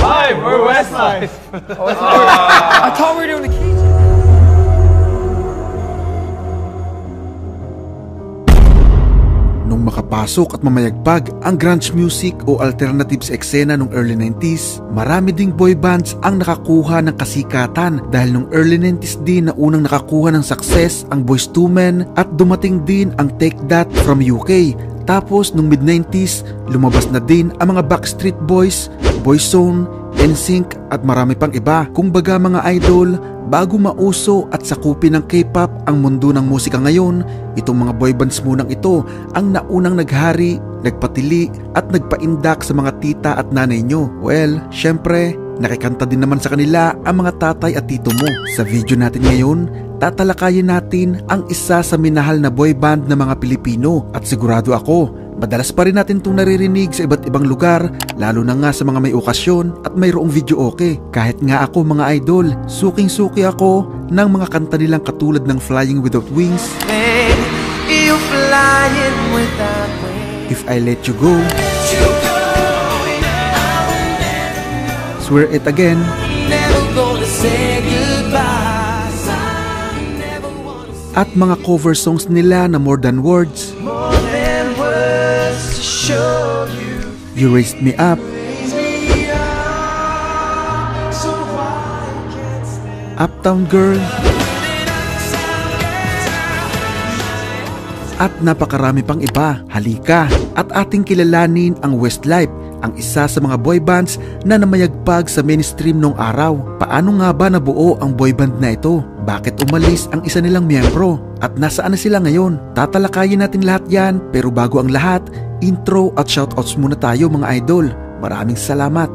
Hi, we're Westlife. I thought we were doing the key. Nung makapasok at mamayagpag ang grunge music o alternatives eksena nung early 90s, marami ding boy bands ang nakakuha ng kasikatan dahil nung early 90s din na unang nakakuha ng success ang Boyz II Men at dumating din ang Take That from UK. Tapos nung mid-90s, lumabas na din ang mga Backstreet Boys, Boyzone, NSYNC at marami pang iba. Kumbaga mga idol, bago mauso at sakupin ng K-pop ang mundo ng musika ngayon, itong mga boy bands munang ito ang naunang naghari, nagpatili at nagpaindak sa mga tita at nanay nyo. Well, syempre, nakikanta din naman sa kanila ang mga tatay at tito mo. Sa video natin ngayon, tatalakayin natin ang isa sa minahal na boy band ng mga Pilipino at sigurado ako, madalas pa rin natin itong naririnig sa iba't ibang lugar, lalo na nga sa mga may okasyon at mayroong video okay. Kahit nga ako mga idol, suking-suki ako ng mga kanta nilang katulad ng Flying Without Wings, If I Let You Go, Swear It Again, at mga cover songs nila na More Than Words, You Raised Me Up, Uptown Girl, at napakarami pang iba. Halika at ating kilalanin ang Westlife, ang isa sa mga boy bands na namayagpag sa mainstream nung araw. Paano nga ba nabuo ang boy band na ito? Bakit umalis ang isa nilang miyembro? At nasaan na sila ngayon? Tatalakayin natin lahat yan, pero bago ang lahat, intro at shoutouts muna tayo mga idol. Maraming salamat.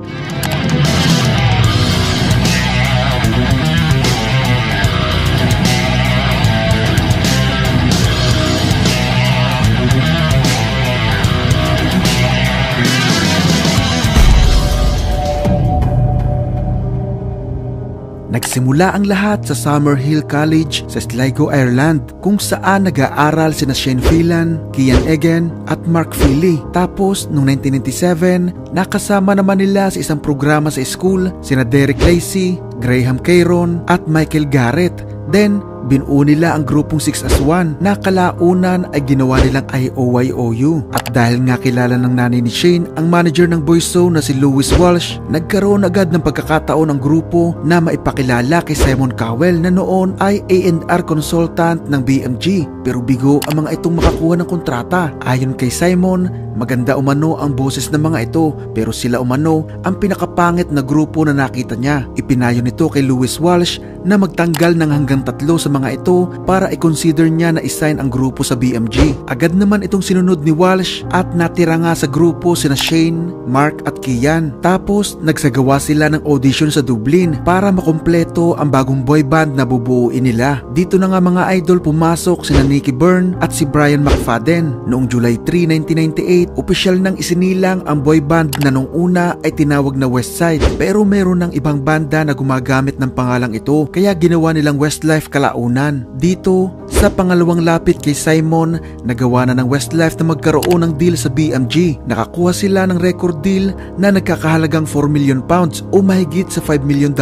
Nagsimula ang lahat sa Summerhill College sa Sligo, Ireland, kung saan nag-aaral sina Shane Phelan, Kian Egan at Mark Feely. Tapos noong 1997, nakasama naman nila sa isang programa sa school sina Derek Lacey, Graham Caron at Michael Garrett. Then binuo nila ang grupong 6 as 1 na kalaunan ay ginawa nilang IOYOU. At dahil nga kilala ng nanay ni Shane ang manager ng Boyzone na si Louis Walsh, nagkaroon agad ng pagkakataon ang grupo na maipakilala kay Simon Cowell na noon ay A&R consultant ng BMG. Pero bigo ang mga itong makakuha ng kontrata. Ayon kay Simon, maganda umano ang boses ng mga ito, pero sila umano ang pinakapangit na grupo na nakita niya. Ipinayo nito kay Louis Walsh na magtanggal ng hanggang 3 sa mga ito para i-consider niya na isign ang grupo sa BMG. Agad naman itong sinunod ni Walsh at natira nga sa grupo sina Shane, Mark at Kian. Tapos nagsagawa sila ng audition sa Dublin para makumpleto ang bagong boy band na bubuuin nila. Dito na nga mga idol pumasok sina Nicky Byrne at si Brian McFadden. Noong July 3, 1998, opisyal nang isinilang ang boy band na nung una ay tinawag na Westside, pero meron ng ibang banda na gumagamit ng pangalang ito, kaya ginawa nilang Westlife kalaunan. Dito, sa pangalawang lapit kay Simon, nagawa na ng Westlife na magkaroon ng deal sa BMG. Nakakuha sila ng record deal na nagkakahalagang 4 million pounds o mahigit sa $5 million.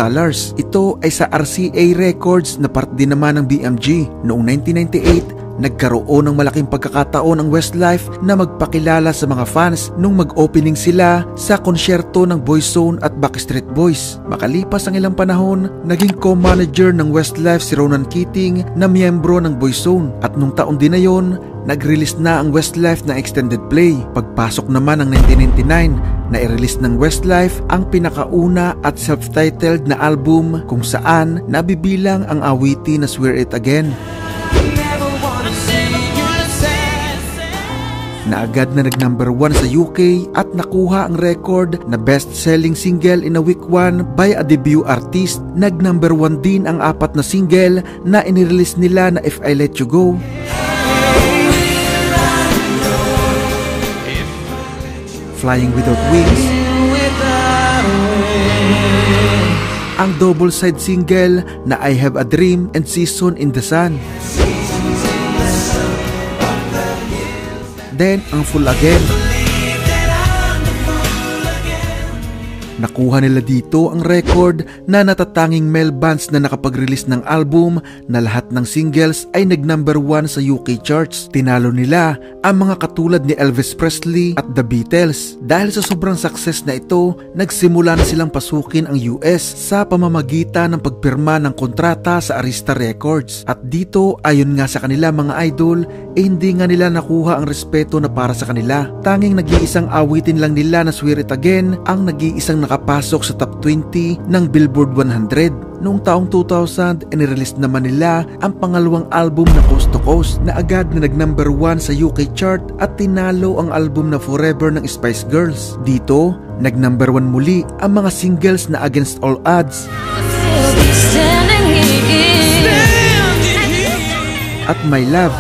Ito ay sa RCA Records na part din naman ng BMG. Noong 1998, nagkaroon ng malaking pagkakataon ang Westlife na magpakilala sa mga fans nung mag-opening sila sa konsyerto ng Boyzone at Backstreet Boys. Makalipas ang ilang panahon, naging co-manager ng Westlife si Ronan Keating na miyembro ng Boyzone. At nung taon din na yon, nag-release na ang Westlife na extended play. Pagpasok naman ng 1999, na-release ng Westlife ang pinakauna at self-titled na album kung saan nabibilang ang awitin na Swear It Again, na agad na nag-number 1 sa UK at nakuha ang record na best-selling single in a week 1 by a debut artist. Nag-number 1 din ang 4 na single na inirelease nila na If I Let You Go, Flying Without Wings, ang double-side single na I Have a Dream and Season in the Sun. Then ang Full Again. Nakuha nila dito ang record na natatanging male bands na nakapag-release ng album na lahat ng singles ay nag-number 1 sa UK charts. Tinalo nila ang mga katulad ni Elvis Presley at The Beatles. Dahil sa sobrang success na ito, nagsimula na silang pasukin ang US sa pamamagitan ng pagpirma ng kontrata sa Arista Records. At dito, ayon nga sa kanila mga idol, hindi nga nila nakuha ang respeto na para sa kanila. Tanging nag-iisang awitin lang nila na Swear It Again ang nag-iisang nakapasok sa top 20 ng Billboard 100. Noong taong 2000, inirelease naman nila ang pangalawang album na Coast to Coast na agad na nag-number 1 sa UK chart at tinalo ang album na Forever ng Spice Girls. Dito, nag-number 1 muli ang mga singles na Against All Odds at My Love,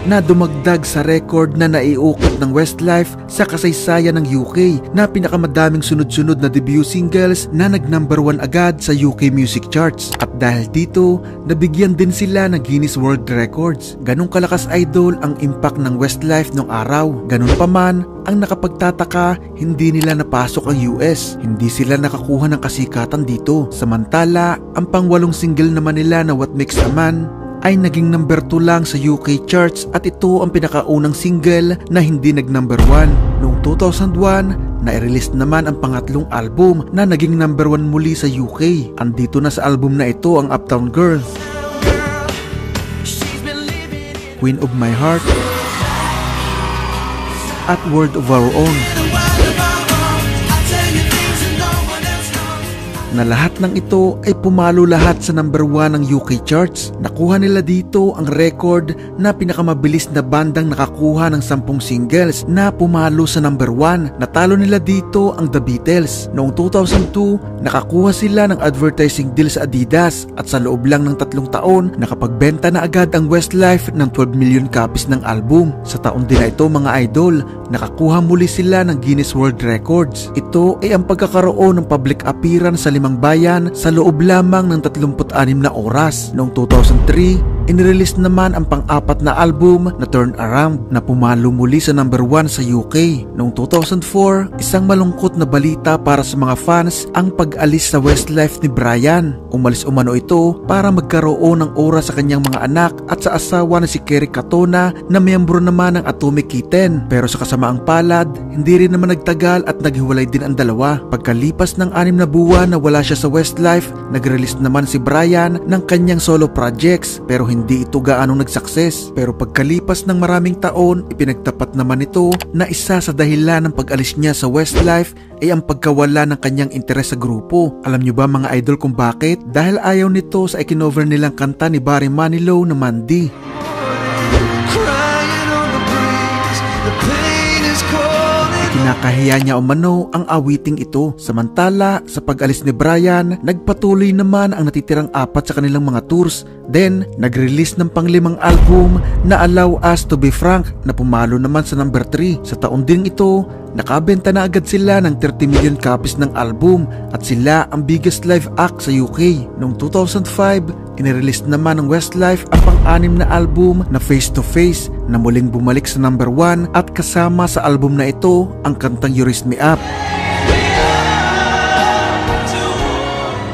na dumagdag sa record na naiukot ng Westlife sa kasaysayan ng UK na pinakamadaming sunod-sunod na debut singles na nag-number 1 agad sa UK music charts. At dahil dito, nabigyan din sila ng Guinness World Records. Ganong kalakas idol ang impact ng Westlife nung araw. Ganon pa man, ang nakapagtataka, hindi nila napasok ang US. Hindi sila nakakuha ng kasikatan dito. Samantala, ang pang-8 single naman nila na What Makes a Man ay naging number 2 lang sa UK charts at ito ang pinakaunang single na hindi nag-number 1. Noong 2001, na-release naman ang pangatlong album na naging number 1 muli sa UK. Andito na sa album na ito ang Uptown Girl, Queen of My Heart at World of Our Own, na lahat ng ito ay pumalo lahat sa number 1 ng UK charts. Nakuha nila dito ang record na pinakamabilis na bandang nakakuha ng 10 singles na pumalo sa number 1. Natalo nila dito ang The Beatles. Noong 2002, nakakuha sila ng advertising deal sa Adidas at sa loob lang ng 3 taon, nakapagbenta na agad ang Westlife ng 12 million copies ng album. Sa taon din na ito mga idol, nakakuha muli sila ng Guinness World Records. Ito ay ang pagkakaroon ng public appearance sa 5 bayan sa loob lamang ng 36 na oras. Noong 2003, inirelease naman ang pang-4 na album na Turn Around na pumalo muli sa number 1 sa UK. Noong 2004, isang malungkot na balita para sa mga fans ang pag-alis sa Westlife ni Brian. Umalis umano ito para magkaroon ng oras sa kanyang mga anak at sa asawa na si Kerry Katona na miyembro naman ng Atomic Kitten. Pero sa kasamaang palad, hindi rin naman nagtagal at naghiwalay din ang dalawa. Pagkalipas ng 6 na buwan na wala siya sa Westlife, nag-release naman si Brian ng kanyang solo projects pero hindi ito gaanong nag-success. Pero pagkalipas ng maraming taon, ipinagtapat naman ito na isa sa dahilan ng pag-alis niya sa Westlife ay ang pagkawala ng kanyang interes sa grupo. Alam nyo ba mga idol kung bakit? Dahil ayaw nito sa ikinover nilang kanta ni Barry Manilow na Mandy. Kinakahiya niya umano ang awiting ito. Samantala, sa pag-alis ni Brian, nagpatuloy naman ang natitirang 4 sa kanilang mga tours. Then, nag-release ng pang-5 album na Allow Us to Be Frank na pumalo naman sa number 3. Sa taon din ito, nakabenta na agad sila ng 30 million copies ng album at sila ang biggest live act sa UK. Noong 2005, inirelease naman ng Westlife ang pang-6 na album na Face to Face na muling bumalik sa number 1 at kasama sa album na ito ang kantang You Raise Me Up.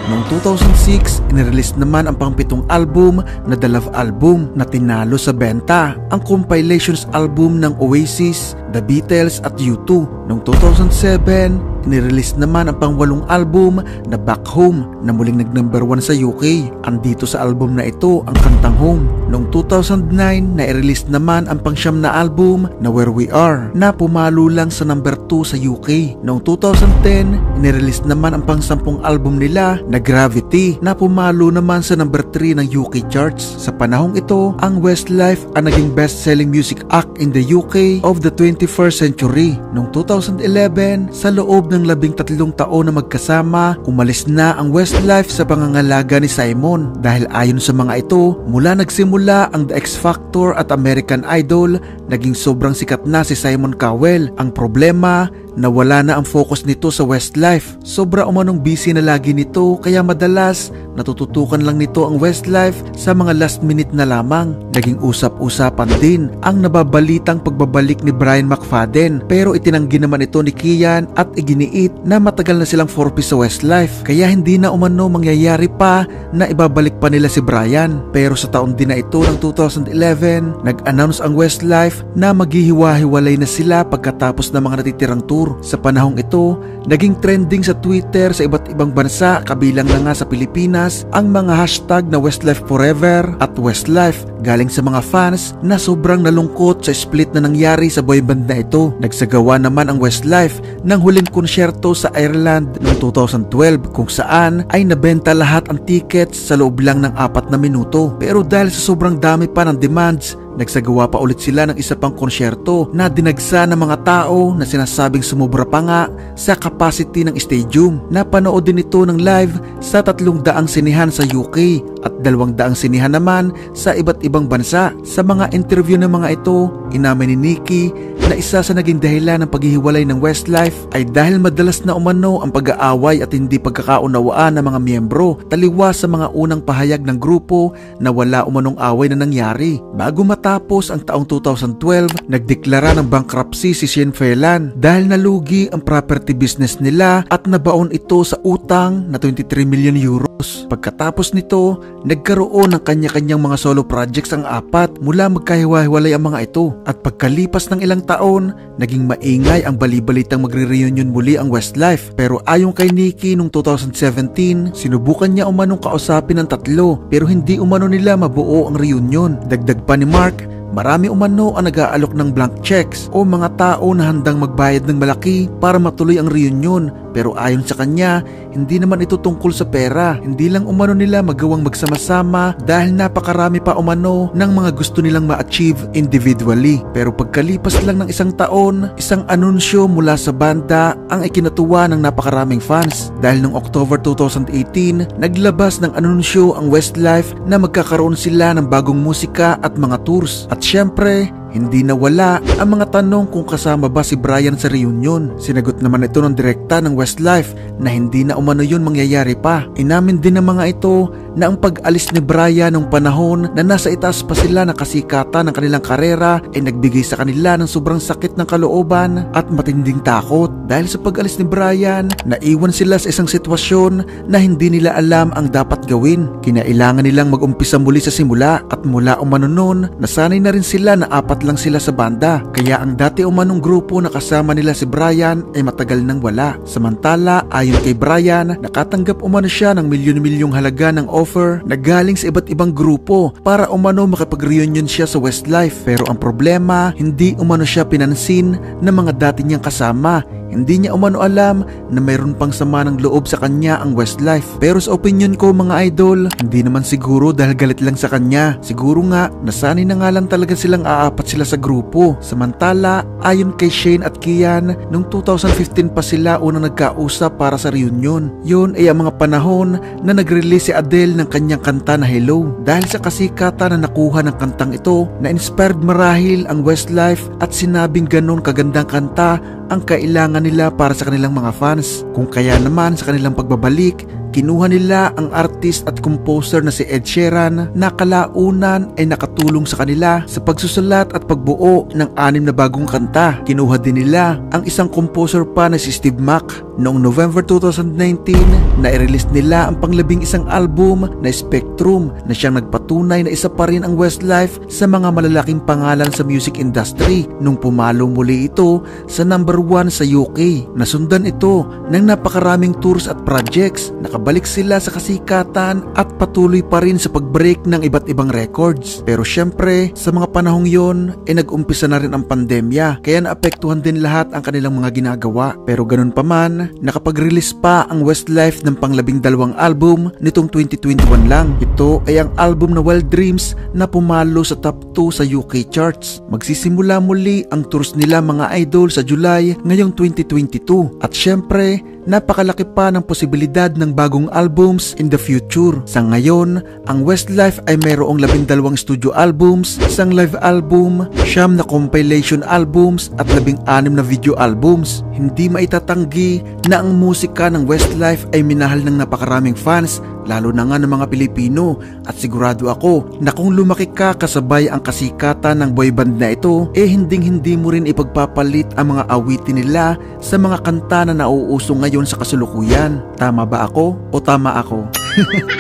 Noong 2006, inirelease naman ang pang-7 album na The Love Album na tinalo sa benta ang compilations album ng Oasis, The Beatles at U2. Noong 2007, inirelease naman ang pang-8 album na Back Home na muling nag-number 1 sa UK. Andito sa album na ito ang kantang Home. Noong 2009, na-release naman ang pang-9 na album na Where We Are na pumalo lang sa number 2 sa UK. Noong 2010, inirelease naman ang pang-10 album nila na Gravity na pumalo naman sa number 3 ng UK charts. Sa panahong ito, ang Westlife ang naging best-selling music act in the UK of the 21st century. Noong 2011, sa loob ng 13 taon na magkasama, umalis na ang Westlife sa pangangalaga ni Simon. Dahil ayon sa mga ito, mula nagsimula ang The X Factor at American Idol, naging sobrang sikat na si Simon Cowell. Ang problema, nawala na ang focus nito sa Westlife. Sobra umanong busy na lagi nito kaya madalas natututukan lang nito ang Westlife sa mga last minute na lamang. Naging usap-usapan din ang nababalitang pagbabalik ni Brian McFadden pero itinanggi naman ito ni Kian at iginiit na matagal na silang 4-piece sa Westlife kaya hindi na umano mangyayari pa na ibabalik pa nila si Brian. Pero sa taon din na ito ng 2011, nag-announce ang Westlife na maghihiwa-hiwalay na sila pagkatapos ng mga natitirang tour. Sa panahong ito, naging trending sa Twitter sa iba't ibang bansa kabilang na nga sa Pilipinas ang mga hashtag na Westlife Forever at Westlife galing sa mga fans na sobrang nalungkot sa split na nangyari sa boyband na ito. Nagsagawa naman ang Westlife ng huling konsyerto sa Ireland noong 2012 kung saan ay nabenta lahat ang tickets sa loob lang ng 4 na minuto. Pero dahil sa sobrang dami pa ng demands, nagsagawa pa ulit sila ng isa pang konsyerto na dinagsa ng mga tao na sinasabing sumobra pa nga sa capacity ng stadium. Napanood din ito ng live sa 300 sinihan sa UK at 200 sinihan naman sa iba't ibang bansa. Sa mga interview ng mga ito, inamin ni Nikki na isa sa naging dahilan ng paghihiwalay ng Westlife ay dahil madalas na umano ang pag-aaway at hindi pagkakaunawaan ng mga miyembro, taliwas sa mga unang pahayag ng grupo na wala umanong away na nangyari. Bago matapos ang taong 2012, nagdeklara ng bankruptcy si Shane Phelan dahil nalugi ang property business nila at nabaon ito sa utang na 23 million euros. Pagkatapos nito, nagkaroon ng kanya-kanyang mga solo projects ang 4 mula magkahiwa-hiwalay ang mga ito. At pagkalipas ng ilang taon, naging maingay ang balibalitang magre-reunion muli ang Westlife. Pero ayon kay Nikki noong 2017, sinubukan niya umanong kausapin ang 3 pero hindi umano nila mabuo ang reunion. Dagdag pa ni Mark, marami umano ang nag-aalok ng blank checks o mga tao na handang magbayad ng malaki para matuloy ang reunion. Pero ayon sa kanya, hindi naman ito tungkol sa pera. Hindi lang umano nila magawang magsama-sama dahil napakarami pa umano ng mga gusto nilang ma-achieve individually. Pero pagkalipas lang ng isang taon, isang anunsyo mula sa banda ang ikinatuwa ng napakaraming fans. Dahil noong October 2018, naglabas ng anunsyo ang Westlife na magkakaroon sila ng bagong musika at mga tours. At syempre, hindi nawala ang mga tanong kung kasama ba si Brian sa reunion. Sinagot naman ito ng direkta ng Westlife na hindi na umano yun mangyayari pa. Inamin din ng mga ito na ang pag-alis ni Brian nung panahon na nasa itaas pa sila ng kasikatan ng kanilang karera ay nagbigay sa kanila ng sobrang sakit ng kalooban at matinding takot. Dahil sa pag-alis ni Brian, naiwan sila sa isang sitwasyon na hindi nila alam ang dapat gawin. Kinailangan nilang mag-umpisa muli sa simula at mula umano nun, nasanay na rin sila na 4 lang sila sa banda. Kaya ang dati umanong grupo na kasama nila si Brian ay matagal nang wala. Samantala, ayon kay Brian, nakatanggap umano siya ng milyon-milyong halaga ng offer na galing sa iba't ibang grupo para umano makipag-reunion siya sa Westlife. Pero ang problema, hindi umano siya pinansin ng mga dati niyang kasama. Hindi niya umano alam na mayroon pang sama ng loob sa kanya ang Westlife. Pero sa opinion ko mga idol, hindi naman siguro dahil galit lang sa kanya. Siguro nga, nasanay na nga lang talaga silang aapat sila sa grupo. Samantala, ayon kay Shane at Kian, noong 2015 pa sila unang nagkausap para sa reunion. Yun ay ang mga panahon na nag-release si Adele ng kanyang kanta na Hello. Dahil sa kasikatan na nakuha ng kantang ito, na-inspired marahil ang Westlife at sinabing ganon kagandang kanta ang kailangan nila para sa kanilang mga fans. Kung kaya naman sa kanilang pagbabalik, kinuha nila ang artist at composer na si Ed Sheeran na kalaunan ay nakatulong sa kanila sa pagsusulat at pagbuo ng 6 na bagong kanta. Kinuha din nila ang isang composer pa na si Steve Mac. Noong November 2019, na-release nila ang pang-11 album na Spectrum na siyang nagpatunay na isa pa rin ang Westlife sa mga malalaking pangalan sa music industry nung pumalo muli ito sa number 1 sa UK. Nasundan ito ng napakaraming tours at projects. Nakabalik sila sa kasikatan at patuloy pa rin sa pag-break ng iba't ibang records. Pero syempre, sa mga panahong yon, nag-umpisa na rin ang pandemya kaya naapektuhan din lahat ang kanilang mga ginagawa. Pero ganun pa man, nakapag-release pa ang Westlife ng pang-12 album nitong 2021 lang. Ito ay ang album na Wild Dreams na pumalo sa top 2 sa UK charts. Magsisimula muli ang tours nila mga idol sa July ngayong 2022. At syempre, napakalaki pa ng posibilidad ng bagong albums in the future. Sa ngayon, ang Westlife ay mayroong 12 studio albums, isang live album, 9 na compilation albums at 16 na video albums. Hindi maitatanggi na ang musika ng Westlife ay minahal ng napakaraming fans, lalo na nga ng mga Pilipino, at sigurado ako na kung lumaki ka kasabay ang kasikatan ng boyband na ito, hinding-hindi mo rin ipagpapalit ang mga awitin nila sa mga kanta na nauuso ngayon sa kasalukuyan. Tama ba ako o tama ako?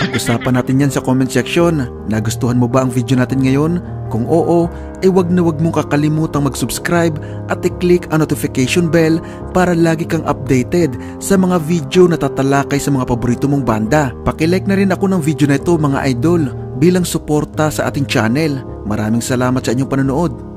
Pag-usapan natin yan sa comment section. Nagustuhan mo ba ang video natin ngayon? Kung oo, wag na wag mong kakalimutang mag-subscribe at i-click ang notification bell para lagi kang updated sa mga video na tatalakay sa mga paborito mong banda. Paki-like na rin ako ng video na ito mga idol bilang suporta sa ating channel. Maraming salamat sa inyong panonood.